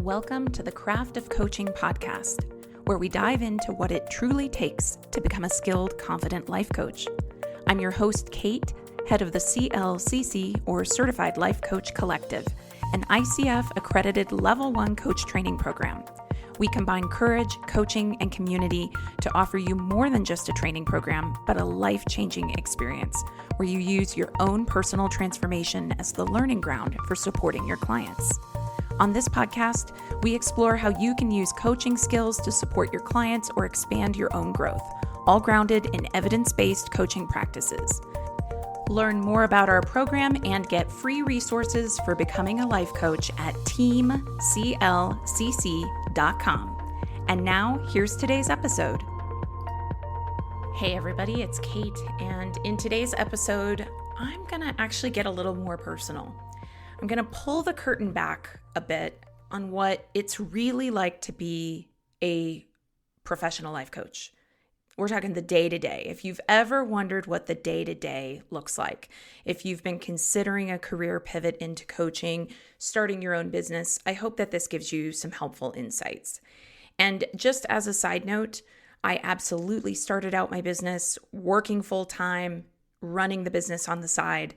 Welcome to the Craft of Coaching podcast, where we dive into what it truly takes to become a skilled, confident life coach. I'm your host, Kate, head of the CLCC, or Certified Life Coach Collective, an ICF-Accredited Level 1 coach training program. We combine courage, coaching, and community to offer you more than just a training program, but a life-changing experience where you use your own personal transformation as the learning ground for supporting your clients. On this podcast, we explore how you can use coaching skills to support your clients or expand your own growth, all grounded in evidence-based coaching practices. Learn more about our program and get free resources for becoming a life coach at teamclcc.com. And now, here's today's episode. Hey everybody, it's Kate, and in today's episode, I'm gonna actually get a little more personal. I'm gonna pull the curtain back a bit on what it's really like to be a professional life coach. We're talking the day-to-day. If you've ever wondered what the day-to-day looks like, if you've been considering a career pivot into coaching, starting your own business, I hope that this gives you some helpful insights. And just as a side note, I absolutely started out my business working full-time, running the business on the side.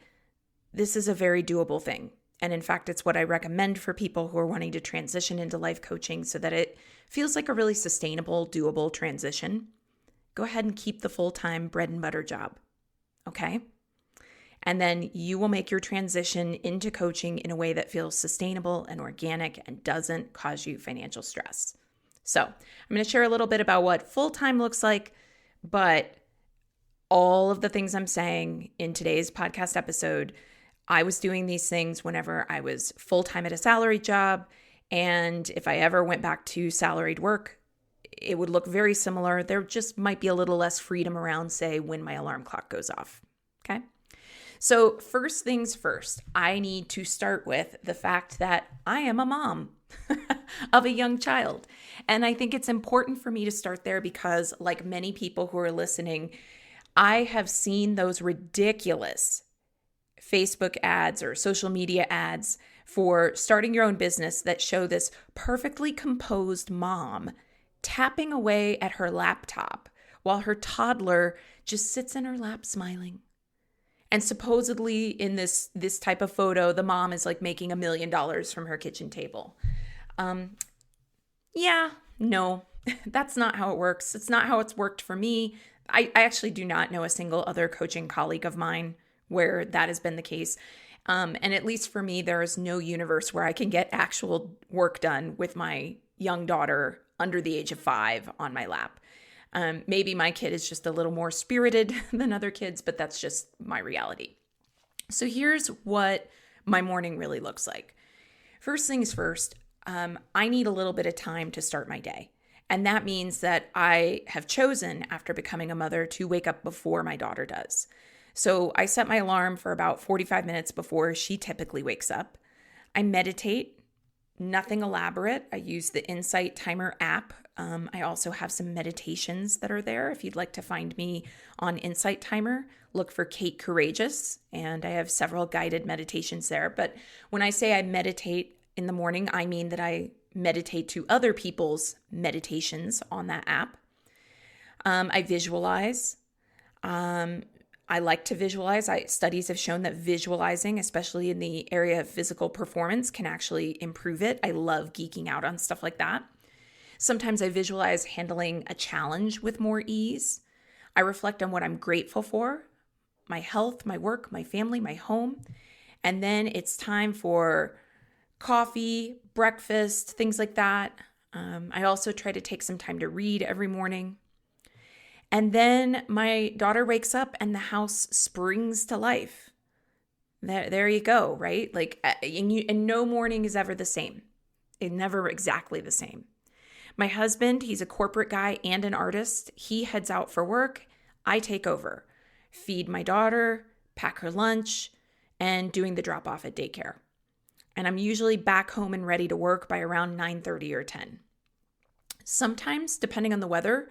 This is a very doable thing. And in fact, it's what I recommend for people who are wanting to transition into life coaching so that it feels like a really sustainable, doable transition. Go ahead and keep the full-time bread and butter job, okay? And then you will make your transition into coaching in a way that feels sustainable and organic and doesn't cause you financial stress. So I'm going to share a little bit about what full-time looks like, but all of the things I'm saying in today's podcast episode, I was doing these things whenever I was full-time at a salaried job, and if I ever went back to salaried work, it would look very similar. There just might be a little less freedom around, say, when my alarm clock goes off, okay? So first things first, I need to start with the fact that I am a mom of a young child, and I think it's important for me to start there because, like many people who are listening, I have seen those ridiculous Facebook ads or social media ads for starting your own business that show this perfectly composed mom tapping away at her laptop while her toddler just sits in her lap smiling. And supposedly in this type of photo, the mom is like making $1 million from her kitchen table. No, that's not how it works. It's not how it's worked for me. I actually do not know a single other coaching colleague of mine where that has been the case. And at least for me, there is no universe where I can get actual work done with my young daughter under the age of 5 on my lap. Maybe my kid is just a little more spirited than other kids, but that's just my reality. So here's what my morning really looks like. First things first, I need a little bit of time to start my day. And that means that I have chosen, after becoming a mother, to wake up before my daughter does. So I set my alarm for about 45 minutes before she typically wakes up. I meditate, nothing elaborate. I use the Insight Timer app. I also have some meditations that are there. If you'd like to find me on Insight Timer, look for Kate Courageous, and I have several guided meditations there. But when I say I meditate in the morning, I mean that I meditate to other people's meditations on that app. I visualize. I like to visualize. Studies have shown that visualizing, especially in the area of physical performance, can actually improve it. I love geeking out on stuff like that. Sometimes I visualize handling a challenge with more ease. I reflect on what I'm grateful for, my health, my work, my family, my home. And then it's time for coffee, breakfast, things like that. I also try to take some time to read every morning. And then my daughter wakes up and the house springs to life. There you go, right? Like, and no morning is ever the same. It's never exactly the same. My husband, he's a corporate guy and an artist. He heads out for work. I take over, feed my daughter, pack her lunch, and doing the drop off at daycare. And I'm usually back home and ready to work by around 9:30 or 10. Sometimes, depending on the weather,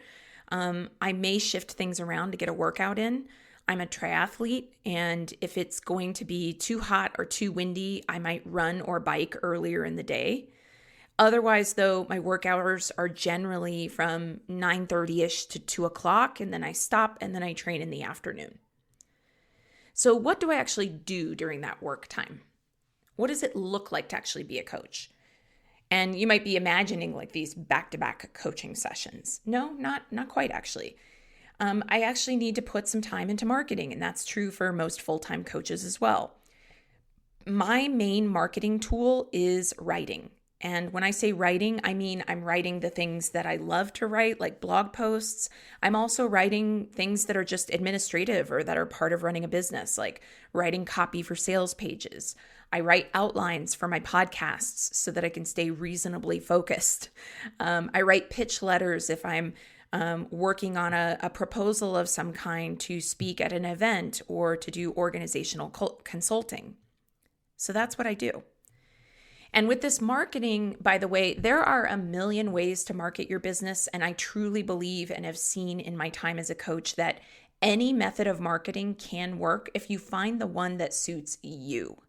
I may shift things around to get a workout in. I'm a triathlete, and if it's going to be too hot or too windy, I might run or bike earlier in the day. Otherwise, though, my work hours are generally from 9:30ish to 2 o'clock, and then I stop and then I train in the afternoon. So what do I actually do during that work time? What does it look like to actually be a coach? And you might be imagining like these back-to-back coaching sessions. No, not quite actually. I actually need to put some time into marketing, and that's true for most full-time coaches as well. My main marketing tool is writing. And when I say writing, I mean I'm writing the things that I love to write, like blog posts. I'm also writing things that are just administrative or that are part of running a business, like writing copy for sales pages. I write outlines for my podcasts so that I can stay reasonably focused. I write pitch letters if I'm working on a proposal of some kind to speak at an event or to do organizational consulting. So that's what I do. And with this marketing, by the way, there are a million ways to market your business. And I truly believe and have seen in my time as a coach that any method of marketing can work if you find the one that suits you.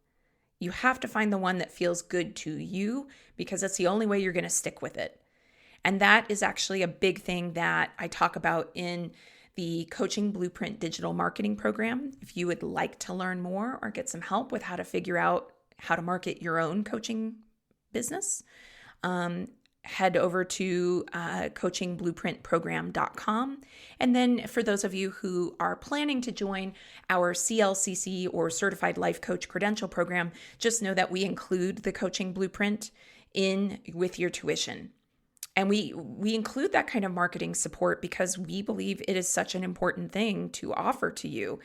You have to find the one that feels good to you because that's the only way you're going to stick with it. And that is actually a big thing that I talk about in the Coaching Blueprint Digital Marketing Program. If you would like to learn more or get some help with how to figure out how to market your own coaching business, head over to coachingblueprintprogram.com. And then for those of you who are planning to join our CLCC or Certified Life Coach Credential Program, just know that we include the Coaching Blueprint in with your tuition. And we include that kind of marketing support because we believe it is such an important thing to offer to you.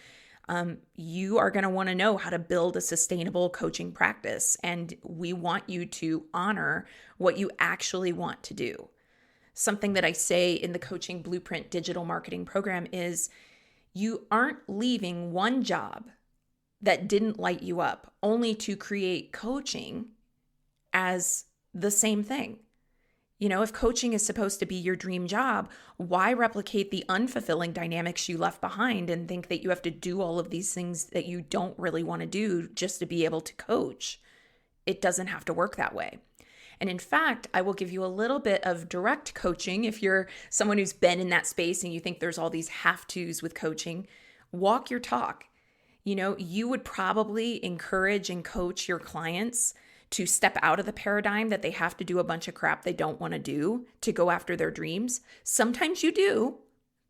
You are going to want to know how to build a sustainable coaching practice, and we want you to honor what you actually want to do. Something that I say in the Coaching Blueprint Digital Marketing Program is you aren't leaving one job that didn't light you up only to create coaching as the same thing. You know, if coaching is supposed to be your dream job, why replicate the unfulfilling dynamics you left behind and think that you have to do all of these things that you don't really want to do just to be able to coach? It doesn't have to work that way. And in fact, I will give you a little bit of direct coaching if you're someone who's been in that space and you think there's all these have-tos with coaching. Walk your talk. You know, you would probably encourage and coach your clients to step out of the paradigm that they have to do a bunch of crap they don't want to do to go after their dreams. Sometimes you do.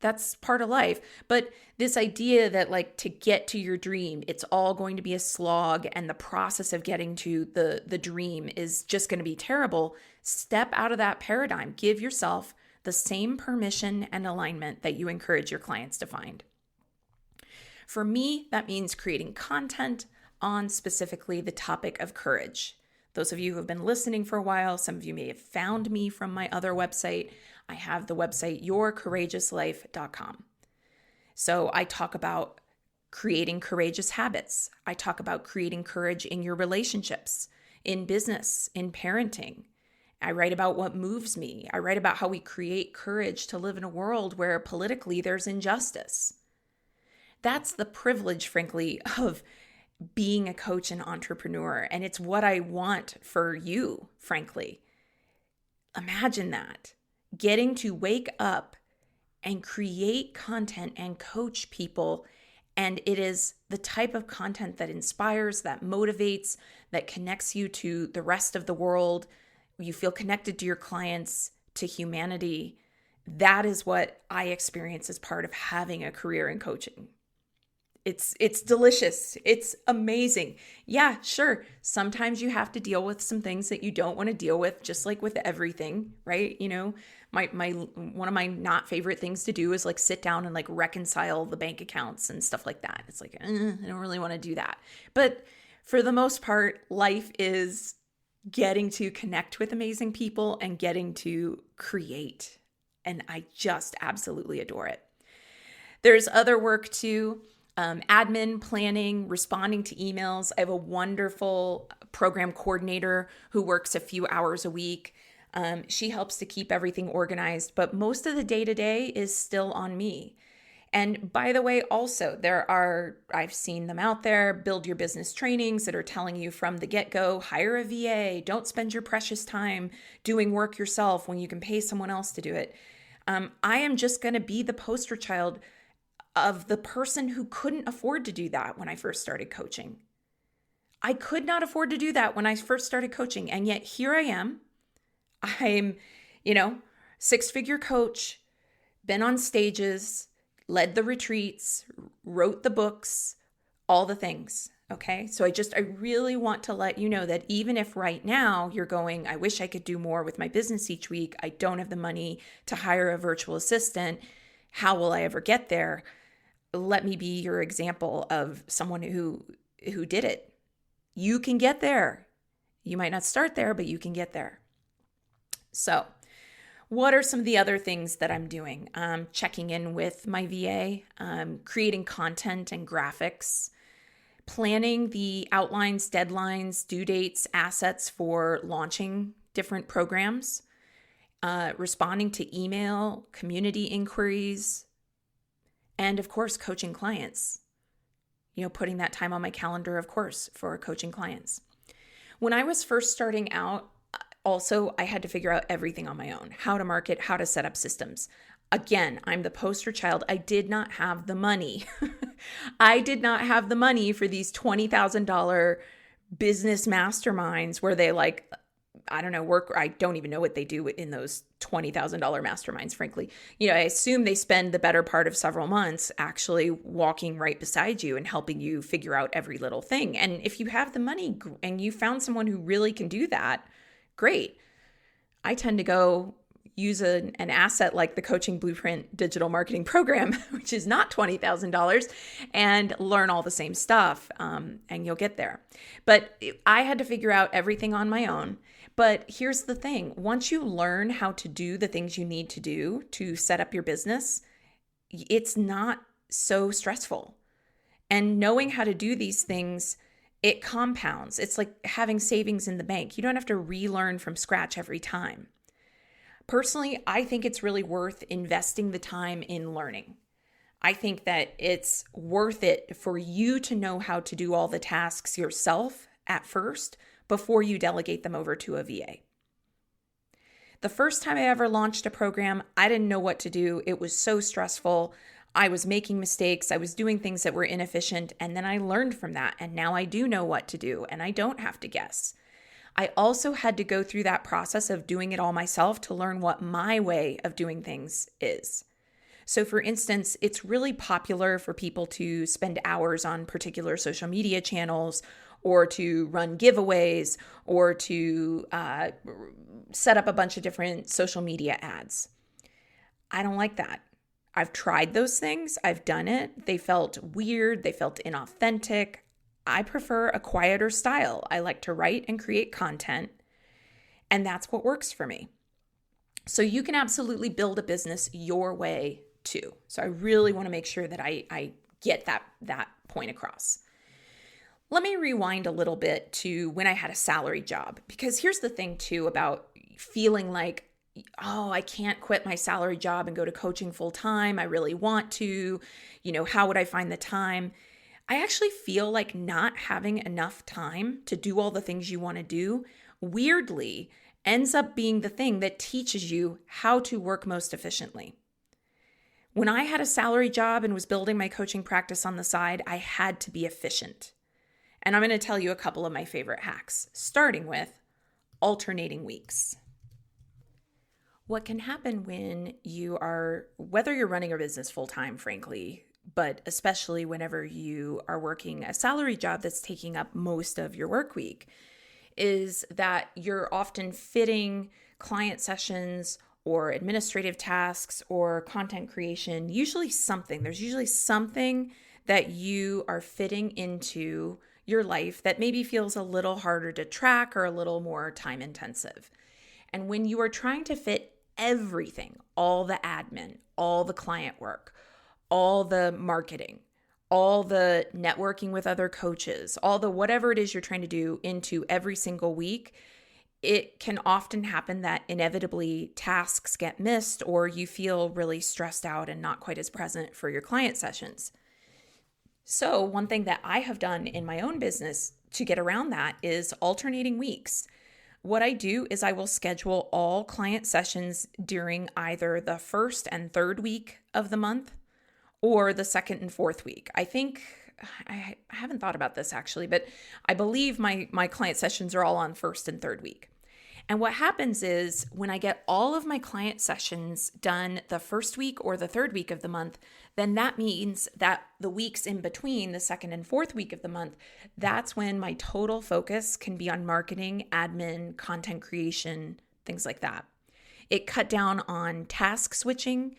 That's part of life. But this idea that like to get to your dream, it's all going to be a slog and the process of getting to the dream is just going to be terrible. Step out of that paradigm. Give yourself the same permission and alignment that you encourage your clients to find. For me, that means creating content on specifically the topic of courage. Those of you who have been listening for a while, some of you may have found me from my other website. I have the website yourcourageouslife.com. So I talk about creating courageous habits. I talk about creating courage in your relationships, in business, in parenting. I write about what moves me. I write about how we create courage to live in a world where politically there's injustice. That's the privilege, frankly, of being a coach and entrepreneur. And it's what I want for you, frankly. Imagine that. Getting to wake up and create content and coach people. And it is the type of content that inspires, that motivates, that connects you to the rest of the world. You feel connected to your clients, to humanity. That is what I experience as part of having a career in coaching. It's delicious. It's amazing. Yeah, sure. Sometimes you have to deal with some things that you don't want to deal with, just like with everything, right? You know, my one of my not favorite things to do is like sit down and like reconcile the bank accounts and stuff like that. It's like, I don't really want to do that. But for the most part, life is getting to connect with amazing people and getting to create. And I just absolutely adore it. There's other work too. Admin, planning, responding to emails. I have a wonderful program coordinator who works a few hours a week. She helps to keep everything organized, but most of the day-to-day is still on me. And by the way, also, I've seen them out there, build your business trainings that are telling you from the get-go, hire a VA, don't spend your precious time doing work yourself when you can pay someone else to do it. I am just going to be the poster child of the person who couldn't afford to do that when I first started coaching. I could not afford to do that when I first started coaching. And yet here I am. I'm, six-figure coach, been on stages, led the retreats, wrote the books, all the things. Okay. So I really want to let you know that even if right now you're going, I wish I could do more with my business each week, I don't have the money to hire a virtual assistant, how will I ever get there? Let me be your example of someone who did it. You can get there. You might not start there, but you can get there. So what are some of the other things that I'm doing? Checking in with my VA, creating content and graphics, planning the outlines, deadlines, due dates, assets for launching different programs, responding to email, community inquiries, and of course, coaching clients. Putting that time on my calendar, of course, for coaching clients. When I was first starting out, also, I had to figure out everything on my own, how to market, how to set up systems. Again, I'm the poster child. I did not have the money. I did not have the money for these $20,000 business masterminds where they work. I don't even know what they do in those $20,000 masterminds, frankly. I assume they spend the better part of several months actually walking right beside you and helping you figure out every little thing. And if you have the money and you found someone who really can do that, great. I tend to go use an asset like the Coaching Blueprint Digital Marketing Program, which is not $20,000, and learn all the same stuff, and you'll get there. But I had to figure out everything on my own. But here's the thing. Once you learn how to do the things you need to do to set up your business, it's not so stressful. And knowing how to do these things, it compounds. It's like having savings in the bank. You don't have to relearn from scratch every time. Personally, I think it's really worth investing the time in learning. I think that it's worth it for you to know how to do all the tasks yourself at first before you delegate them over to a VA. The first time I ever launched a program, I didn't know what to do. It was so stressful. I was making mistakes. I was doing things that were inefficient. And then I learned from that. And now I do know what to do and I don't have to guess. I also had to go through that process of doing it all myself to learn what my way of doing things is. So for instance, it's really popular for people to spend hours on particular social media channels or to run giveaways or to set up a bunch of different social media ads. I don't like that. I've tried those things. I've done it. They felt weird. They felt inauthentic. I prefer a quieter style. I like to write and create content, and that's what works for me. So you can absolutely build a business your way too. So I really want to make sure that I get that point across. Let me rewind a little bit to when I had a salary job, because here's the thing too about feeling like, oh, I can't quit my salary job and go to coaching full time. I really want to, how would I find the time? I actually feel like not having enough time to do all the things you want to do, weirdly, ends up being the thing that teaches you how to work most efficiently. When I had a salary job and was building my coaching practice on the side, I had to be efficient. And I'm going to tell you a couple of my favorite hacks, starting with alternating weeks. What can happen when whether you're running a business full-time, frankly, but especially whenever you are working a salary job that's taking up most of your work week, is that you're often fitting client sessions or administrative tasks or content creation, there's usually something that you are fitting into your life that maybe feels a little harder to track or a little more time intensive. And when you are trying to fit everything, all the admin, all the client work, all the marketing, all the networking with other coaches, all the whatever it is you're trying to do into every single week, it can often happen that inevitably tasks get missed or you feel really stressed out and not quite as present for your client sessions. So one thing that I have done in my own business to get around that is alternating weeks. What I do is I will schedule all client sessions during either the first and third week of the month or the second and fourth week. I haven't thought about this actually, but I believe my client sessions are all on first and third week. And what happens is when I get all of my client sessions done the first week or the third week of the month, then that means that the weeks in between the second and fourth week of the month, that's when my total focus can be on marketing, admin, content creation, things like that. It cut down on task switching,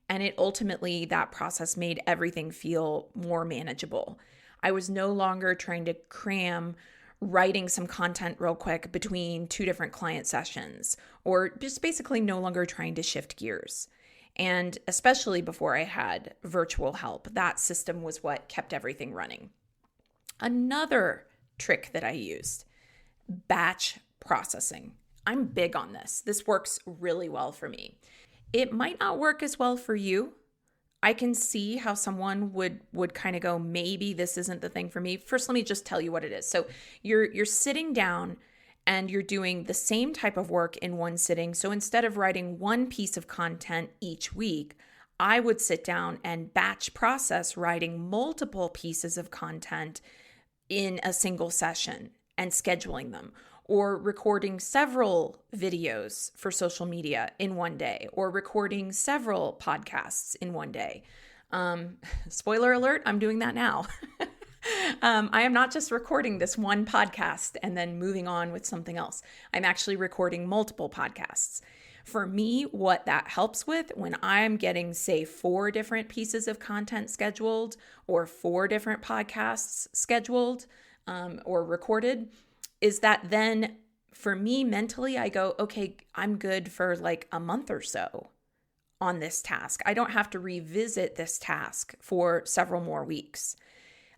and it ultimately, that process made everything feel more manageable. I was no longer trying to cram writing some content real quick between two different client sessions, or just basically no longer trying to shift gears. And especially before I had virtual help, that system was what kept everything running. Another trick that I used, batch processing. I'm big on this. This works really well for me. It might not work as well for you. I can see how someone would kind of go, maybe this isn't the thing for me. First, let me just tell you what it is. So you're sitting down and you're doing the same type of work in one sitting. So instead of writing one piece of content each week, I would sit down and batch process writing multiple pieces of content in a single session and scheduling them, or recording several videos for social media in one day, or recording several podcasts in one day. Spoiler alert, I'm doing that now. I am not just recording this one podcast and then moving on with something else. I'm actually recording multiple podcasts. For me, what that helps with when I'm getting, say, 4 different pieces of content scheduled or 4 different podcasts scheduled or recorded, is that then for me mentally, I go, okay, I'm good for like a month or so on this task. I don't have to revisit this task for several more weeks.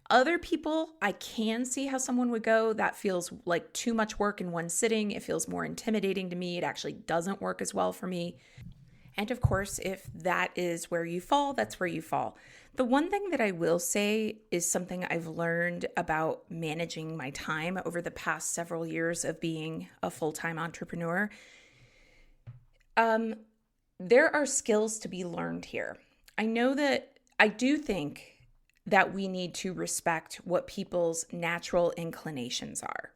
Other people, I can see how someone would go, that feels like too much work in one sitting. It feels more intimidating to me. It actually doesn't work as well for me. And of course, if that is where you fall, that's where you fall. The one thing that I will say is something I've learned about managing my time over the past several years of being a full-time entrepreneur. There are skills to be learned here. I do think that we need to respect what people's natural inclinations are.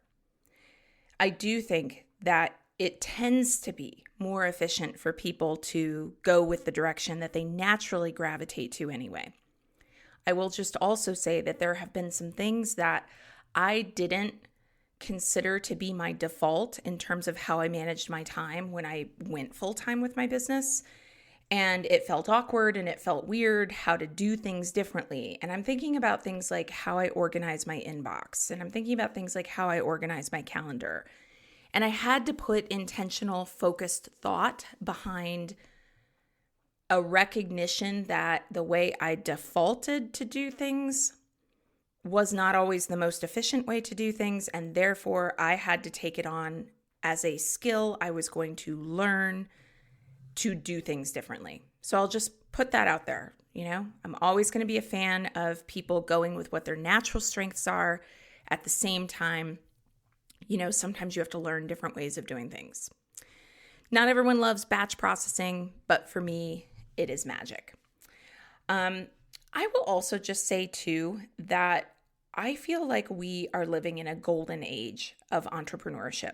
I do think that it tends to be more efficient for people to go with the direction that they naturally gravitate to anyway. I will just also say that there have been some things that I didn't consider to be my default in terms of how I managed my time when I went full-time with my business. And it felt awkward and it felt weird how to do things differently. And I'm thinking about things like how I organize my inbox. And I'm thinking about things like how I organize my calendar. And I had to put intentional, focused thought behind a recognition that the way I defaulted to do things was not always the most efficient way to do things. And therefore, I had to take it on as a skill I was going to learn to do things differently. So I'll just put that out there. I'm always going to be a fan of people going with what their natural strengths are. At the same time, sometimes you have to learn different ways of doing things. Not everyone loves batch processing, but for me, it is magic. I will also just say too that I feel like we are living in a golden age of entrepreneurship.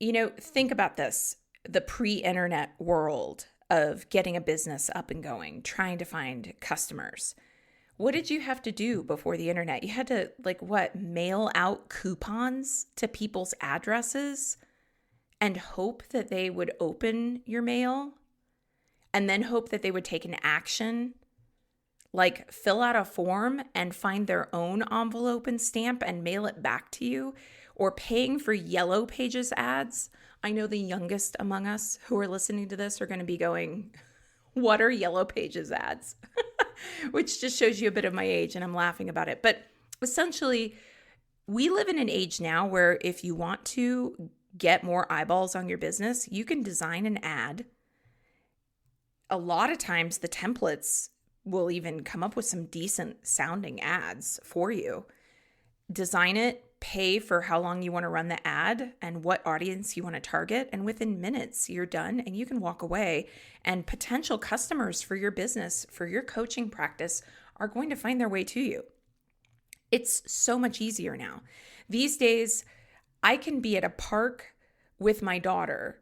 Think about this. The pre-internet world of getting a business up and going, trying to find customers. What did you have to do before the internet? You had to mail out coupons to people's addresses and hope that they would open your mail and then hope that they would take an action, like fill out a form and find their own envelope and stamp and mail it back to you, or paying for Yellow Pages ads. I know the youngest among us who are listening to this are going to be going, what are Yellow Pages ads? Which just shows you a bit of my age, and I'm laughing about it. But essentially, we live in an age now where if you want to get more eyeballs on your business, you can design an ad. A lot of times the templates will even come up with some decent sounding ads for you. Design it, pay for how long you want to run the ad and what audience you want to target. And within minutes, you're done and you can walk away. And potential customers for your business, for your coaching practice, are going to find their way to you. It's so much easier now. These days, I can be at a park with my daughter,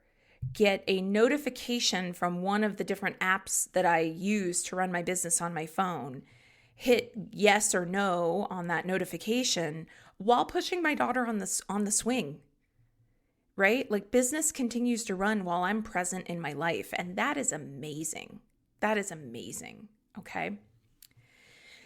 get a notification from one of the different apps that I use to run my business on my phone, hit yes or no on that notification while pushing my daughter on the swing, right? Like, business continues to run while I'm present in my life. And that is amazing. That is amazing. Okay.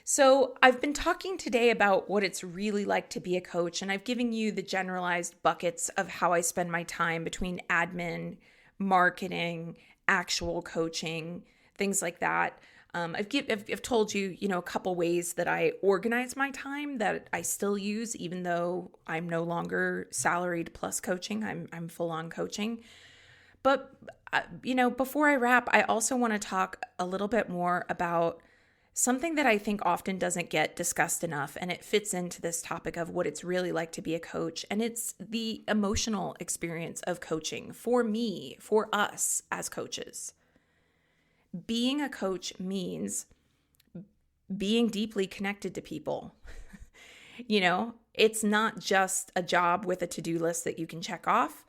So I've been talking today about what it's really like to be a coach, and I've given you the generalized buckets of how I spend my time between admin, marketing, actual coaching, things like that. I've told you, a couple ways that I organize my time that I still use, even though I'm no longer salaried plus coaching. I'm full on coaching. But before I wrap, I also want to talk a little bit more about something that I think often doesn't get discussed enough, and it fits into this topic of what it's really like to be a coach, and it's the emotional experience of coaching for me, for us as coaches. Being a coach means being deeply connected to people. It's not just a job with a to-do list that you can check off.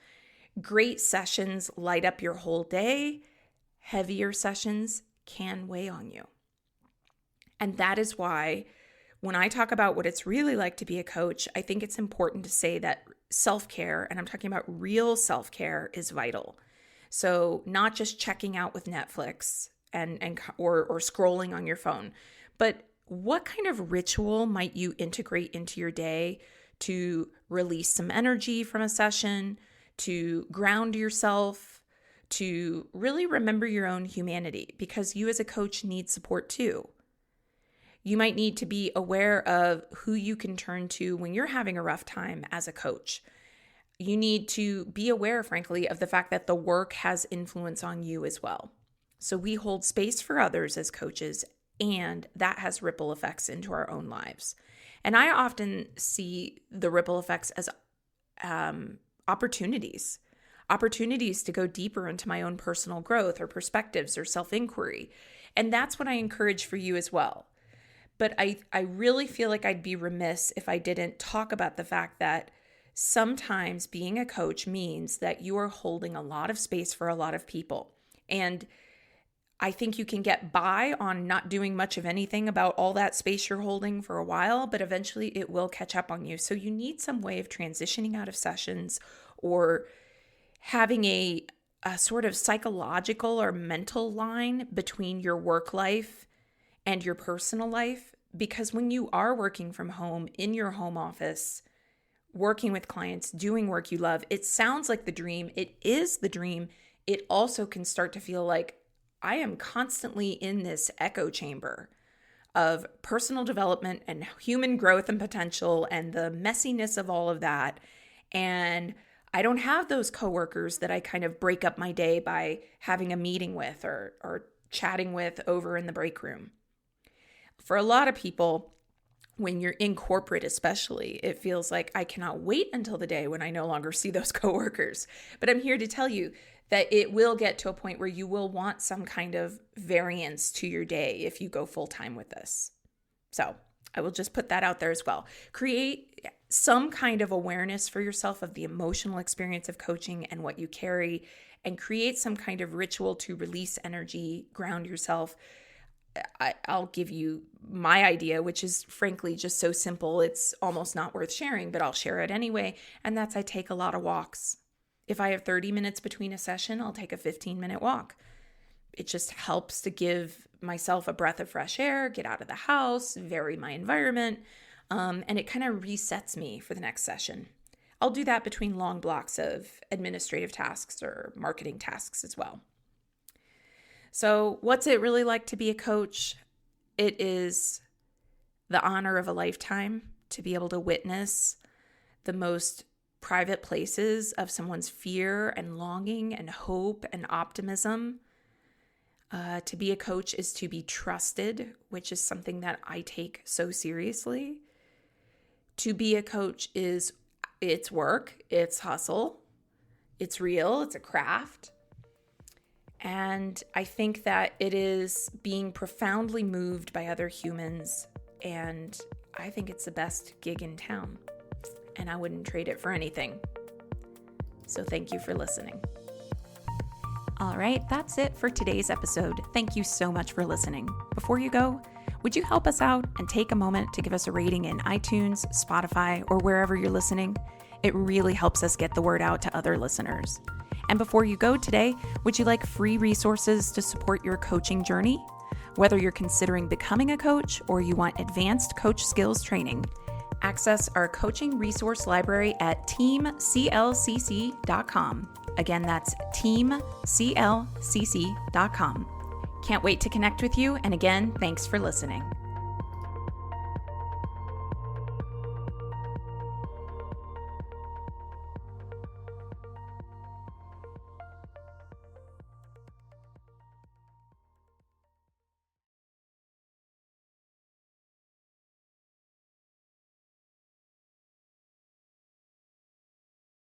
Great sessions light up your whole day. Heavier sessions can weigh on you. And that is why when I talk about what it's really like to be a coach, I think it's important to say that self-care, and I'm talking about real self-care, is vital. So not just checking out with Netflix or scrolling on your phone, but what kind of ritual might you integrate into your day to release some energy from a session, to ground yourself, to really remember your own humanity, because you as a coach need support too. You might need to be aware of who you can turn to when you're having a rough time as a coach. You need to be aware, frankly, of the fact that the work has influence on you as well. So we hold space for others as coaches, and that has ripple effects into our own lives. And I often see the ripple effects as opportunities to go deeper into my own personal growth or perspectives or self-inquiry. And that's what I encourage for you as well. But I really feel like I'd be remiss if I didn't talk about the fact that sometimes being a coach means that you are holding a lot of space for a lot of people. And I think you can get by on not doing much of anything about all that space you're holding for a while, but eventually it will catch up on you. So you need some way of transitioning out of sessions or having a sort of psychological or mental line between your work life and your personal life, because when you are working from home in your home office, working with clients, doing work you love, it sounds like the dream. It is the dream. It also can start to feel like I am constantly in this echo chamber of personal development and human growth and potential and the messiness of all of that. And I don't have those coworkers that I kind of break up my day by having a meeting with or chatting with over in the break room. For a lot of people, when you're in corporate especially, it feels like I cannot wait until the day when I no longer see those coworkers. But I'm here to tell you that it will get to a point where you will want some kind of variance to your day if you go full time with this. So I will just put that out there as well. Create some kind of awareness for yourself of the emotional experience of coaching and what you carry, and create some kind of ritual to release energy, ground yourself. I'll give you my idea, which is frankly just so simple, it's almost not worth sharing, but I'll share it anyway. And that's I take a lot of walks. If I have 30 minutes between a session, I'll take a 15-minute walk. It just helps to give myself a breath of fresh air, get out of the house, vary my environment, and it kind of resets me for the next session. I'll do that between long blocks of administrative tasks or marketing tasks as well. So what's it really like to be a coach? It is the honor of a lifetime to be able to witness the most private places of someone's fear and longing and hope and optimism. To be a coach is to be trusted, which is something that I take so seriously. To be a coach it's work, it's hustle, it's real, it's a craft. And I think that it is being profoundly moved by other humans, and I think it's the best gig in town, and I wouldn't trade it for anything. So thank you for listening. All right, that's it for today's episode. Thank you so much for listening. Before you go, would you help us out and take a moment to give us a rating in iTunes, Spotify, or wherever you're listening? It really helps us get the word out to other listeners. And before you go today, would you like free resources to support your coaching journey? Whether you're considering becoming a coach or you want advanced coach skills training, access our coaching resource library at teamclcc.com. Again, that's teamclcc.com. Can't wait to connect with you. And again, thanks for listening.